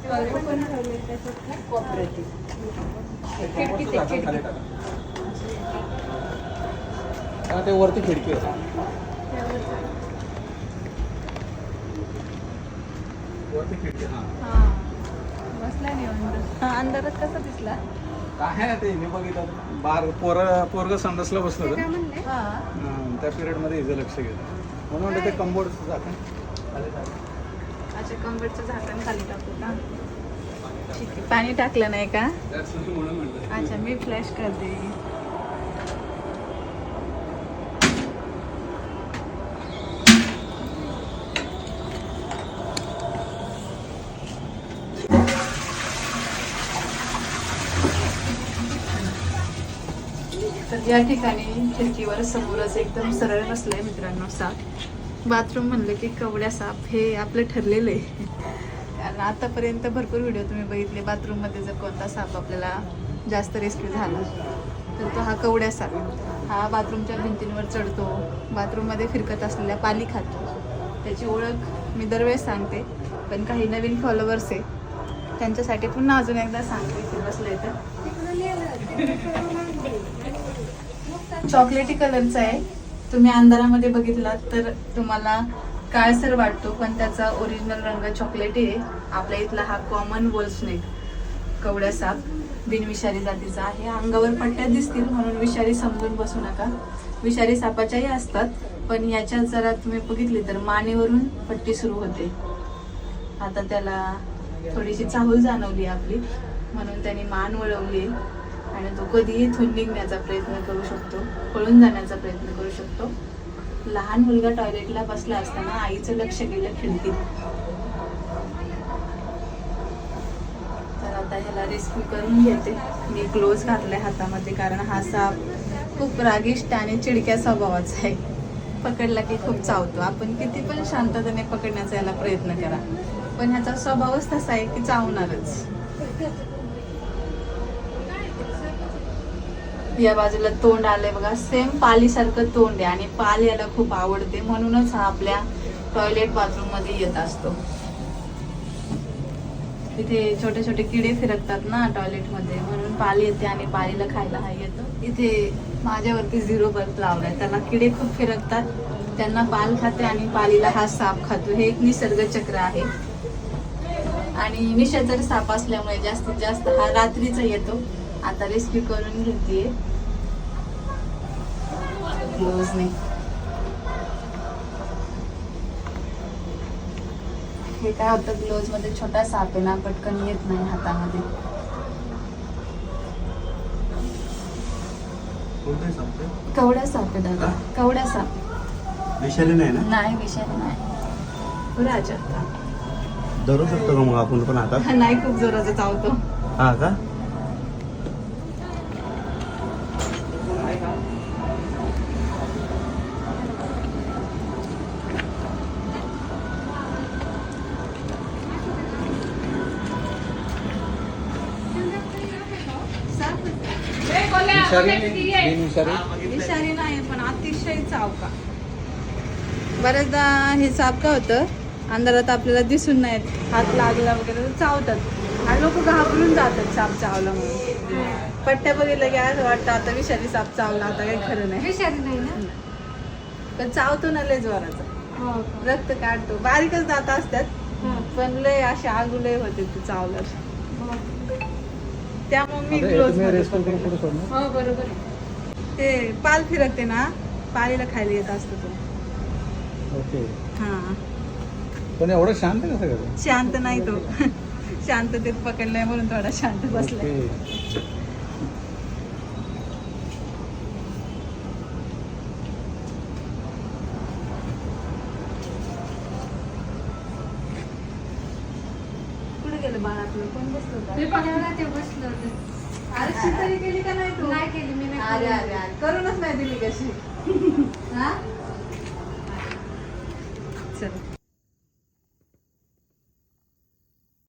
पण ठेवले त्याच्यात कोऑपरेटिव्ह खिडकी ते वरती खिडकी आहे. वरती खिडकी. हां बसला निवांत. अंधारात कसा दिसला? काय आहे ते मी बघितलं पोरग संडासला बसलं होतं. हां त्या पिरियडमध्ये हिचं लक्ष गेलं म्हणून म्हणलं ते कंबोर्डचं झाकण खाली टाक. अच्छा कंबरचं झाकण खाली टाकू का? ठीक आहे. पाणी टाकलं नाही का? म्हणून म्हणलं. अच्छा मी फ्लॅश करते. तर या ठिकाणी खिडकीवर समोरच एकदम सरळ बसलाय मित्रांनो साप. बाथरूम म्हणलं की कवड्या साप हे आपलं ठरलेलं आहे. कारण आतापर्यंत भरपूर व्हिडिओ तुम्ही बघितले. बाथरूममध्ये जर कोणता साप आपल्याला जास्त रेस्क्यू झाला तर तो हा कवड्या साप. हा बाथरूमच्या भिंतींवर चढतो, बाथरूममध्ये फिरकत असलेल्या पाली खातो. त्याची ओळख मी दरवेळेस सांगते, पण काही नवीन फॉलोवर्स आहे त्यांच्यासाठी पुन्हा अजून एकदा सांगते. इथे बसलंय तर चॉकलेटी कलरचा आहे. तुम्ही अंधारामध्ये बघितलात तर तुम्हाला काळसर वाटतो, पण त्याचा ओरिजिनल रंग चॉकलेटी आहे. आपल्या इथला हा कॉमन वॉल स्नेक कवड्या साप बिनविषारी जातीचा आहे. अंगावर पट्ट्या दिसतील म्हणून विषारी समजून बसू नका. विषारी सापाच्याही असतात, पण याच्यात जरा तुम्ही बघितली तर मानेवरून पट्टी सुरू होते. आता त्याला थोडीशी चाहूल जाणवली आपली, म्हणून त्याने मान वळवली आणि तो कधीही इथून निघण्याचा प्रयत्न करू शकतो, पळून जाण्याचा प्रयत्न करू शकतो. लहान मुलगा टॉयलेटला बसला असताना आईचं लक्ष गेलं खिडकीत. तर आता ह्याला रेस्क्यू करून घेते. मी ग्लोव्ज घातलाय हातामध्ये, कारण हा साप खूप रागिष्ट आणि चिडक्या स्वभावाचा आहे. पकडला की खूप चावतो. आपण किती पण शांततेने पकडण्याचा याला प्रयत्न करा, पण ह्याचा स्वभावच तसा आहे की चावणारच. या बाजूला तोंड आलंय बघा, सेम पालीसारखं तोंड आहे आणि पाल याला खूप आवडते, म्हणूनच हा आपल्या टॉयलेट बाथरूम मध्ये येत असतो. तिथे छोटे छोटे किडे फिरकतात ना टॉयलेट मध्ये, म्हणून पाल येते आणि पालीला खायला हा येतो. इथे माझ्यावरती 0 बल्ब लावलाय, त्याला किडे खूप फिरकतात, त्यांना पाल खाते आणि पालीला हा साप खातो. हे एक निसर्ग चक्र आहे. आणि विषाचा साप असल्यामुळे जास्तीत जास्त हा रात्रीचा येतो. आता रेस्क्यू करून घेते ग्लोव्हजने. हे काय होतं, ग्लोव्हज मध्ये छोटा साप आहे ना, पटकन येत नाही हातामध्ये. कवड्या साप आहे दादा, कवड्या साप. विषारी नाही ना? नाही विषारी नाही. राजा धरू शकतो का मग आपण पण हातात? नाही, खूप जोराचा चावतो. हा का? विषारी नाही, पण अतिशय चावका. बऱ्याचदा हे साप काय होतं, अंधारात आपल्याला दिसून नाहीत, हात लागला वगैरे तर चावतात आणि लोक घाबरून जातात साप चावला म्हणून. पट्ट्या बघितलं की असं वाटतं आता विषारी साप चावला, आता काही खरं नाही. विषारी नाही ना? पण चावतो ना लय जोराचा, हो. रक्त काढतो. बारीकच दात असतात, पण लय असे आगुलय होते ते चावलं. त्यामुळे मी ग्लोव्हज. हो बरोबर. ते पाल फिरकते ना, पालीला खायला येत असतो तो. ओके. हा पण एवढं शांत आहे का सगळं? शांत नाही तो. शांततेत पकडलाय म्हणून थोडा शांत बसलाय. ओके. कुठे गेलं बाळ आपलं? कोण बसलं मी होतं? पकडायला ते बसलं होतं. आरक्षण तरी केली का नाही तू? नाही केली मी, नाही अरे केली. अरे अरे, करूनच नाही दिली कशी. हा